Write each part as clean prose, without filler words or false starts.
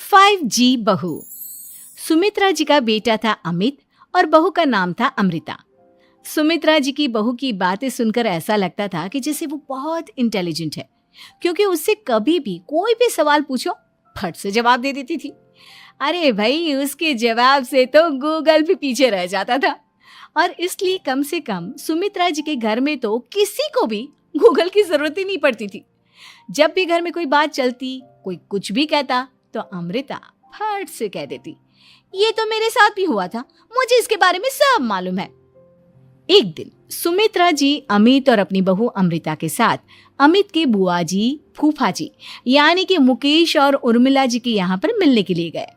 5G बहू। सुमित्रा जी का बेटा था अमित और बहू का नाम था अमृता। सुमित्रा जी की बहू की बातें सुनकर ऐसा लगता था कि जैसे वो बहुत इंटेलिजेंट है, क्योंकि उससे कभी भी कोई भी सवाल पूछो फट से जवाब दे देती थी। अरे भाई, उसके जवाब से तो गूगल भी पीछे रह जाता था। और इसलिए कम से कम सुमित्रा जी के घर में तो किसी को भी गूगल की जरूरत ही नहीं पड़ती थी। जब भी घर में कोई बात चलती, कोई कुछ भी कहता, तो अमृता फट से कह देती, ये तो मेरे साथ भी हुआ था, मुझे इसके बारे में सब मालूम है। एक दिन सुमित्रा जी अमित और अपनी बहू अमृता के साथ अमित के बुआ जी, फूफा जी यानी कि मुकेश और उर्मिला जी के यहाँ पर मिलने के लिए गए।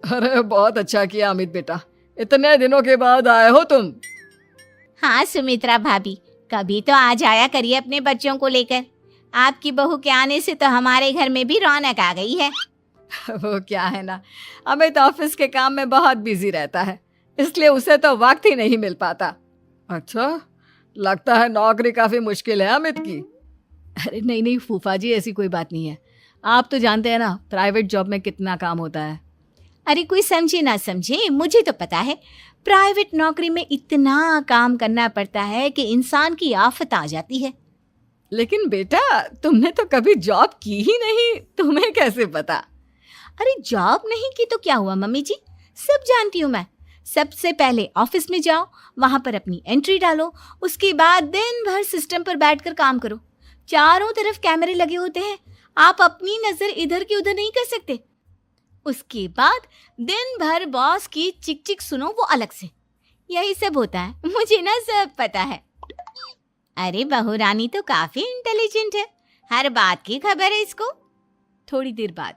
अरे बहुत अच्छा किया अमित बेटा, इतने दिनों के बाद आए हो तुम। हाँ सुमित्रा भाभी, कभी तो आ जाया करिए अपने बच्चों को लेकर। आपकी बहू के आने से तो हमारे घर में भी रौनक आ गई है। वो क्या है ना, अमित ऑफिस के काम में बहुत बिजी रहता है, इसलिए उसे तो वक्त ही नहीं मिल पाता। अच्छा, लगता है नौकरी काफी मुश्किल है अमित की। अरे नहीं फूफा जी, ऐसी कोई बात नहीं है। आप तो जानते हैं ना प्राइवेट जॉब में कितना काम होता है। अरे कोई समझे ना समझे, मुझे तो पता है प्राइवेट नौकरी में इतना काम करना पड़ता है कि इंसान की आफत आ जाती है। लेकिन बेटा, तुमने तो कभी जॉब की ही नहीं, तुम्हें कैसे पता? अरे जॉब नहीं की तो क्या हुआ मम्मी जी, सब जानती हूँ मैं। सबसे पहले ऑफिस में जाओ, वहां पर अपनी एंट्री डालो, उसके बाद दिन भर सिस्टम पर बैठकर काम करो। चारों तरफ कैमरे लगे होते हैं, आप अपनी नजर इधर की उधर नहीं कर सकते। उसके बाद दिन भर बॉस की चिक चिक सुनो, वो अलग से। यही सब होता है, मुझे ना सब पता है। अरे बहू रानी तो काफी इंटेलिजेंट है, हर बात की खबर है इसको। थोड़ी देर बाद,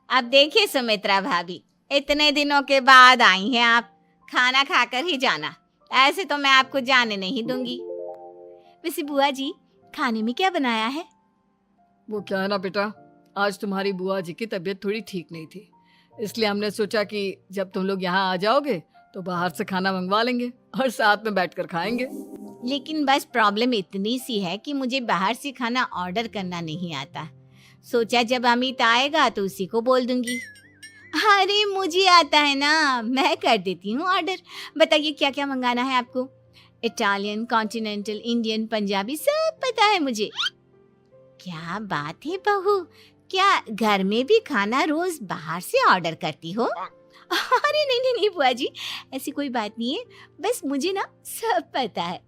अब देखिए सुमित्रा भाभी, इतने दिनों के बाद आई हैं आप, खाना खाकर ही जाना, ऐसे तो मैं आपको जाने नहीं दूंगी। वैसे बुआ जी, खाने में क्या बनाया है? वो क्या है ना बेटा, आज तुम्हारी बुआ जी की तबीयत थोड़ी ठीक नहीं थी, इसलिए हमने सोचा कि जब तुम लोग यहाँ आ जाओगे तो बाहर से खाना मंगवा लेंगे और साथ में बैठकर खाएंगे। लेकिन बस प्रॉब्लम इतनी सी है कि मुझे बाहर से खाना ऑर्डर करना नहीं आता। सोचा जब अमित आएगा तो उसी को बोल दूंगी। अरे मुझे आता है ना, मैं कर देती हूँ ऑर्डर। बताइए क्या क्या मंगाना है आपको? इटालियन, कॉन्टिनेंटल, इंडियन, पंजाबी, सब पता है मुझे। क्या बात है बहू, क्या घर में भी खाना रोज बाहर से ऑर्डर करती हो? अरे नहीं बुआ जी, ऐसी कोई बात नहीं है, बस मुझे ना सब पता है।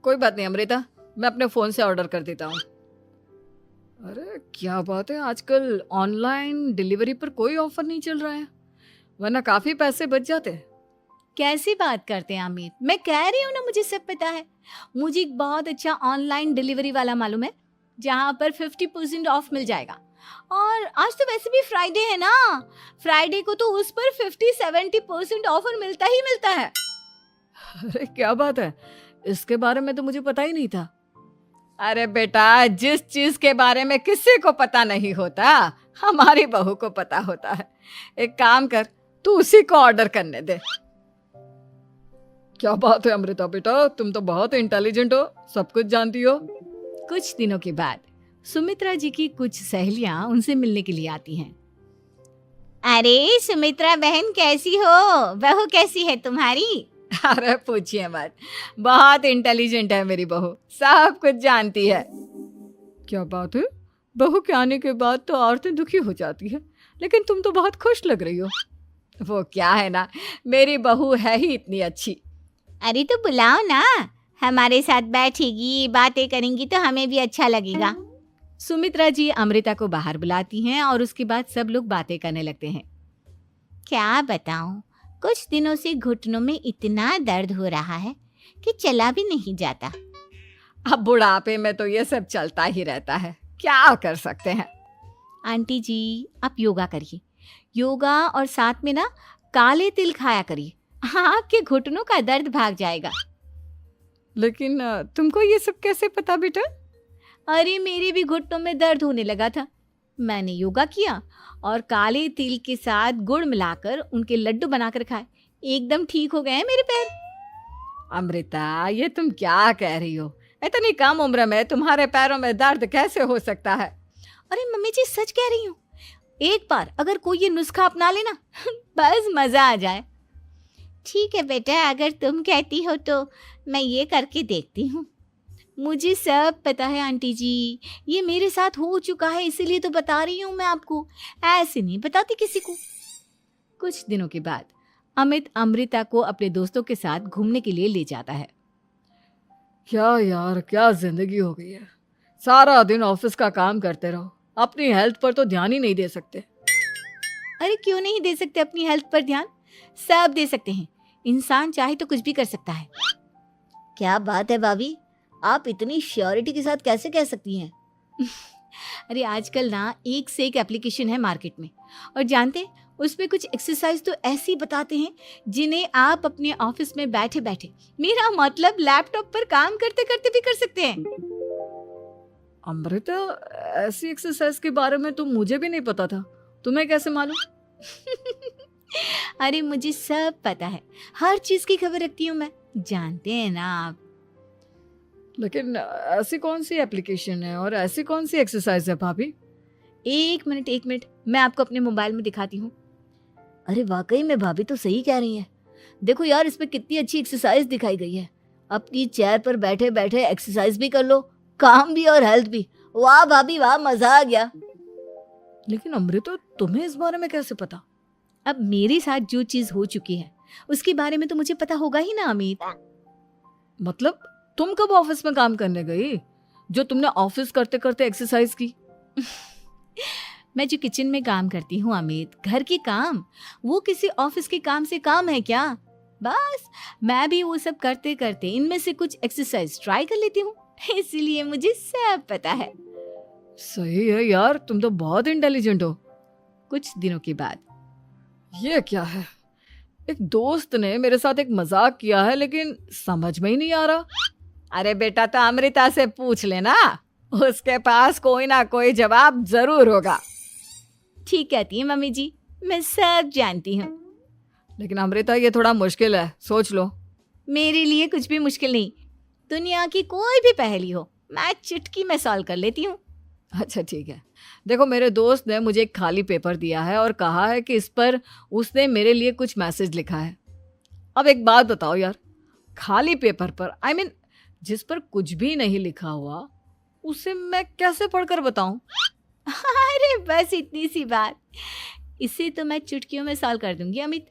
कोई बात नहीं अमृता, मैं अपने फोन से ऑर्डर कर देता हूँ। अरे क्या बात है, आजकल ऑनलाइन डिलीवरी पर कोई ऑफर नहीं चल रहा है, वरना काफी पैसे बच जाते। कैसी बात करते हैं अमित, मैं कह रही हूँ ना मुझे सब पता है। मुझे एक बहुत अच्छा ऑनलाइन डिलीवरी वाला मालूम है, जहाँ पर 50% ऑफ मिल जाएगा। और आज तो वैसे भी फ्राइडे है ना, फ्राइडे को तो उस पर 50-70% ऑफर मिलता ही मिलता है। अरे क्या बात है, इसके बारे में तो मुझे पता ही नहीं था। अरे बेटा, जिस चीज के बारे में किसी को पता नहीं होता, हमारी बहू को पता होता है। एक काम कर, तू उसी को ऑर्डर करने दे। क्या बात है अमृता बेटा, तुम तो बहुत इंटेलिजेंट हो, सब कुछ जानती हो। कुछ दिनों के बाद सुमित्रा जी की कुछ सहेलियां उनसे मिलने के लिए आती हैं। अरे सुमित्रा बहन कैसी हो, बहू कैसी है तुम्हारी? अरे पूछिए मत, बहुत इंटेलिजेंट है मेरी बहू, सब कुछ जानती है। क्या बात है, बहू के आने के बाद तो औरतें दुखी हो जाती है, लेकिन तुम तो बहुत खुश लग रही हो। वो क्या है ना, मेरी बहू है ही इतनी अच्छी। अरे तो बुलाओ ना, हमारे साथ बैठेगी, बातें करेंगी तो हमें भी अच्छा लगेगा। सुमित्रा जी अमृता को बाहर बुलाती हैं और उसके बाद सब लोग बातें करने लगते हैं। क्या बताऊं, कुछ दिनों से घुटनों में इतना दर्द हो रहा है कि चला भी नहीं जाता। अब बुढ़ापे में तो ये सब चलता ही रहता है, क्या कर सकते हैं। आंटी जी, आप योगा करिए, योगा और साथ में ना काले तिल खाया करिए, आपके घुटनों का दर्द भाग जाएगा। लेकिन तुमको ये सब कैसे पता बेटा? अरे मेरे भी घुटनों में दर्द होने लगा था, मैंने योगा किया और काले तिल के साथ गुड़ मिलाकर उनके लड्डू बनाकर खाए, एकदम ठीक हो गए हैं मेरे पैर। अमृता, ये तुम क्या कह रही हो? इतनी कम उम्र में तुम्हारे पैरों में दर्द कैसे हो सकता है? अरे मम्मी जी सच कह रही हूँ, एक बार अगर कोई ये नुस्खा अपना लेना बस मजा आ जाए। ठीक है बेटा, अगर तुम कहती हो तो मैं ये करके देखती हूँ। मुझे सब पता है आंटी जी, ये मेरे साथ हो चुका है, इसीलिए तो बता रही हूँ मैं आपको, ऐसे नहीं बताती किसी को। कुछ दिनों के बाद अमित अमृता को अपने दोस्तों के साथ घूमने के लिए ले जाता है। क्या यार, क्या जिंदगी हो गई है। सारा दिन ऑफिस का काम करते रहो, अपनी हेल्थ पर तो ध्यान ही नहीं दे सकते। अरे क्यों नहीं दे सकते अपनी हेल्थ पर ध्यान? सब दे सकते हैं, इंसान चाहे तो कुछ भी कर सकता है। क्या बात है भाभी, आप इतनी श्योरिटी के साथ कैसे कह सकती हैं? अरे आजकल ना एक से एक एप्लीकेशन है मार्केट में, और जानते हैं उसमें कुछ एक्सरसाइज तो ऐसी बताते हैं जिन्हें आप अपने ऑफिस में बैठे बैठे, मेरा मतलब लैपटॉप पर काम करते करते भी कर सकते हैं। अमृता, ऐसी एक्सरसाइज के बारे में तो मुझे भी नहीं पता था, तुम्हें कैसे मालूम? अरे मुझे सब पता है, हर चीज की खबर रखती हूँ मैं, जानते हैं ना आप। लेकिन ऐसी कौन सी एप्लीकेशन है और ऐसी कौन सी एक्सरसाइज है भाभी? एक मिनट, मैं आपको अपने मोबाइल में दिखाती हूँ। अरे वाकई में भाभी तो सही कह रही हैं। देखो यार, इसमें कितनी अच्छी एक्सरसाइज दिखाई गई है। अपनी चेयर पर बैठे बैठे एक्सरसाइज भी कर लो, काम भी और हेल्थ भी। वाह भाभी वाह, मजा आ गया। लेकिन अमृता, तुम्हें इस बारे में कैसे पता? अब मेरे साथ जो चीज हो चुकी है उसके बारे में तो मुझे पता होगा ही ना अमित। मतलब तुम कब ऑफिस में काम करने गई जो तुमने ऑफिस करते करते एक्सरसाइज की? मैं जो किचन में काम करती हूँ अमित, घर के काम, वो किसी ऑफिस के काम से काम है क्या? बस मैं भी वो सब करते करते इनमें से कुछ एक्सरसाइज ट्राई कर लेती हूँ, इसीलिए मुझे सब पता है। सही है यार, तुम तो बहुत इंटेलिजेंट हो। कुछ दिनों के बाद ये क्या है? एक दोस्त ने मेरे साथ एक मजाक किया है, लेकिन समझ में ही नहीं आ रहा। अरे बेटा, तो अमृता से पूछ लेना, उसके पास कोई ना कोई जवाब जरूर होगा। ठीक कहती है मम्मी जी, मैं सब जानती हूँ। लेकिन अमृता, ये थोड़ा मुश्किल है, सोच लो। मेरे लिए कुछ भी मुश्किल नहीं, दुनिया की कोई भी पहेली हो मैं चुटकी में सॉल्व कर लेती हूँ। अच्छा ठीक है, देखो मेरे दोस्त ने मुझे एक खाली पेपर दिया है और कहा है कि इस पर उसने मेरे लिए कुछ मैसेज लिखा है। अब एक बात बताओ यार, खाली पेपर पर, I mean, जिस पर कुछ भी नहीं लिखा हुआ, उसे मैं कैसे पढ़कर बताऊं? अरे बस इतनी सी बात, इसे तो मैं चुटकियों में सॉल्व कर दूंगी अमित।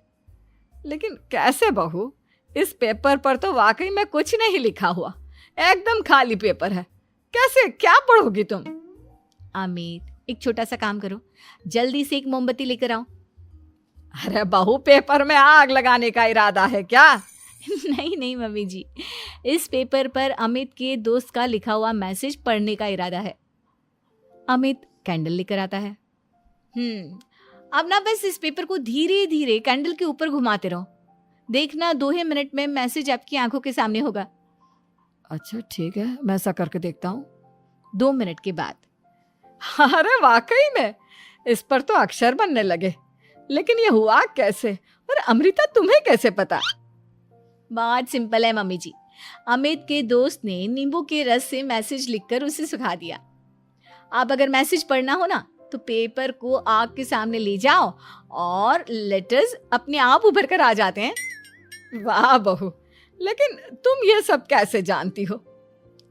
लेकिन कैसे बहू? इस पेपर पर तो वाकई में कुछ नहीं लिखा हुआ, एकदम खाली पेपर है, कैसे, क्या पढ़ोगी तुम? अमित, एक छोटा सा काम करो, जल्दी से एक मोमबत्ती लेकर आओ। अरे बहू, पेपर में आग लगाने का इरादा है क्या? नहीं मम्मी जी, इस पेपर पर अमित के दोस्त का लिखा हुआ मैसेज पढ़ने का इरादा है। अमित कैंडल लेकर आता है। अब ना बस इस पेपर को धीरे धीरे कैंडल के ऊपर घुमाते रहो, देखना 2 ही मिनट में मैसेज आपकी आंखों के सामने होगा। अच्छा ठीक है, मैं ऐसा करके देखता हूँ। 2 मिनट के बाद, अरे वाकई में इस पर तो अक्षर बनने लगे, लेकिन ये हुआ कैसे? और अमृता, तुम्हें कैसे पता? बात सिंपल है मम्मी जी, अमित के दोस्त ने नींबू के रस से मैसेज लिखकर उसे सुखा दिया। अब अगर मैसेज पढ़ना हो ना तो पेपर को आग के सामने ले जाओ और लेटर्स अपने आप उभर कर आ जाते हैं। वाह बहू, लेकिन तुम ये सब कैसे जानती हो?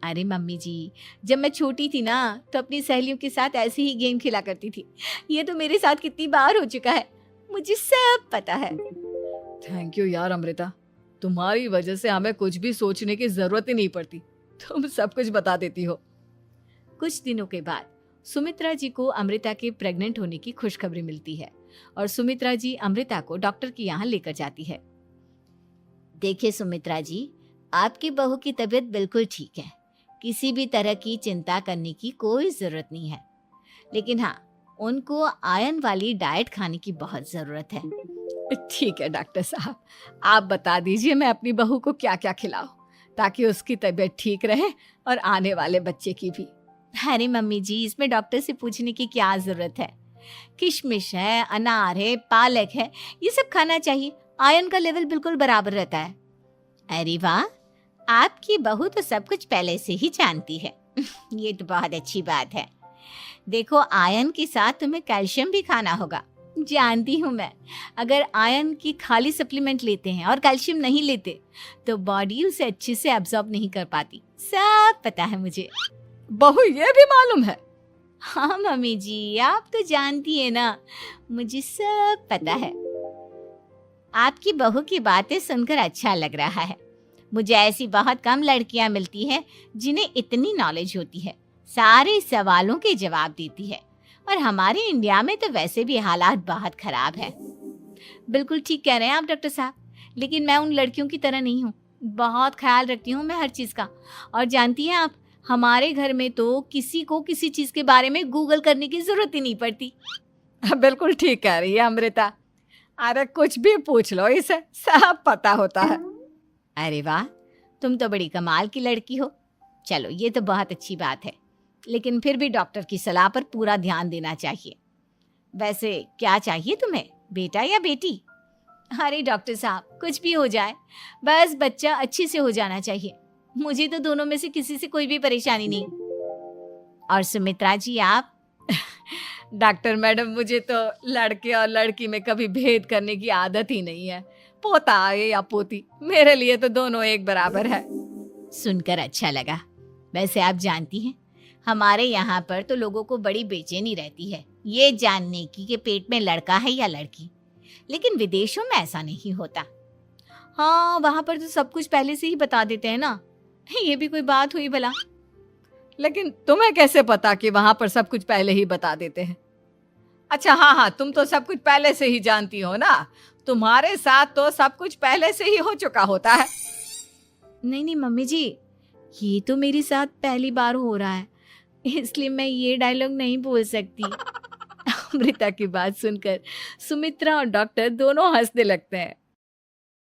अरे मम्मी जी, जब मैं छोटी थी ना तो अपनी सहेलियों के साथ ऐसे ही गेम खेला करती थी। ये तो मेरे साथ कितनी बार हो चुका है, मुझे सब पता है। थैंक यू यार अमृता, तुम्हारी वजह से हमें कुछ भी सोचने की जरूरत ही नहीं पड़ती, तुम सब कुछ बता देती हो। कुछ दिनों के बाद सुमित्रा जी को अमृता के प्रेग्नेंट होने की खुशखबरी मिलती है और सुमित्रा जी अमृता को डॉक्टर के यहाँ लेकर जाती है। देखिए सुमित्रा जी, आपकी बहू की तबीयत बिल्कुल ठीक है, किसी भी तरह की चिंता करने की कोई जरूरत नहीं है, लेकिन हाँ, उनको आयरन वाली डाइट खाने की बहुत जरूरत है। ठीक है डॉक्टर साहब, आप बता दीजिए मैं अपनी बहू को क्या क्या खिलाऊं ताकि उसकी तबीयत ठीक रहे और आने वाले बच्चे की भी। अरे मम्मी जी, इसमें डॉक्टर से पूछने की क्या जरूरत है, किशमिश है, अनार है, पालक है, ये सब खाना चाहिए, आयरन का लेवल बिल्कुल बराबर रहता है। अरे वाह, आपकी बहू तो सब कुछ पहले से ही जानती है। ये तो बहुत अच्छी बात है। देखो, आयरन के साथ तुम्हें कैल्शियम भी खाना होगा। जानती हूँ मैं, अगर आयरन की खाली सप्लीमेंट लेते हैं और कैल्शियम नहीं लेते तो बॉडी उसे अच्छे से एब्जॉर्ब नहीं कर पाती। सब पता है मुझे। बहू ये भी मालूम है? हाँ मम्मी जी, आप तो जानती है ना, मुझे सब पता है। आपकी बहू की बातें सुनकर अच्छा लग रहा है। मुझे ऐसी बहुत कम लड़कियां मिलती हैं जिन्हें इतनी नॉलेज होती है, सारे सवालों के जवाब देती है। और हमारे इंडिया में तो वैसे भी हालात बहुत खराब है। बिल्कुल ठीक कह रहे हैं आप डॉक्टर साहब, लेकिन मैं उन लड़कियों की तरह नहीं हूँ। बहुत ख्याल रखती हूँ मैं हर चीज़ का। और जानती हैं आप, हमारे घर में तो किसी को किसी चीज़ के बारे में गूगल करने की ज़रूरत ही नहीं पड़ती। बिल्कुल ठीक कह रही है अमृता। अरे कुछ भी पूछ लो इसे, सब पता होता है। अरे वाह, तुम तो बड़ी कमाल की लड़की हो। चलो, ये तो बहुत अच्छी बात है, लेकिन फिर भी डॉक्टर की सलाह पर पूरा ध्यान देना चाहिए। वैसे क्या चाहिए तुम्हें, बेटा या बेटी? अरे डॉक्टर साहब, कुछ भी हो जाए, बस बच्चा अच्छे से हो जाना चाहिए। मुझे तो दोनों में से किसी से कोई भी परेशानी नहीं। और सुमित्रा जी, आप? डॉक्टर मैडम, मुझे तो लड़के और लड़की में कभी भेद करने की आदत ही नहीं है। पोता आए या पोती, मेरे लिए तो दोनों एक बराबर है। सुनकर अच्छा लगा। वैसे आप जानती हैं, हमारे यहाँ पर तो लोगों को बड़ी बेचैनी रहती है ये जानने की कि पेट में लड़का है या लड़की, लेकिन विदेशों में ऐसा नहीं होता। हाँ, वहाँ पर तो सब कुछ पहले से ही बता देते हैं ना। ये भी कोई बात हुई भला? लेकिन तुम्हें कैसे पता कि वहां पर सब कुछ पहले ही बता देते हैं? अच्छा हाँ, तुम तो सब कुछ पहले से ही जानती हो ना। तुम्हारे साथ तो सब कुछ पहले से ही हो चुका होता है। नहीं मम्मी जी, ये तो मेरे साथ पहली बार हो रहा है, इसलिए मैं ये डायलॉग नहीं बोल सकती। अमृता की बात सुनकर सुमित्रा और डॉक्टर दोनों हंसने लगते हैं।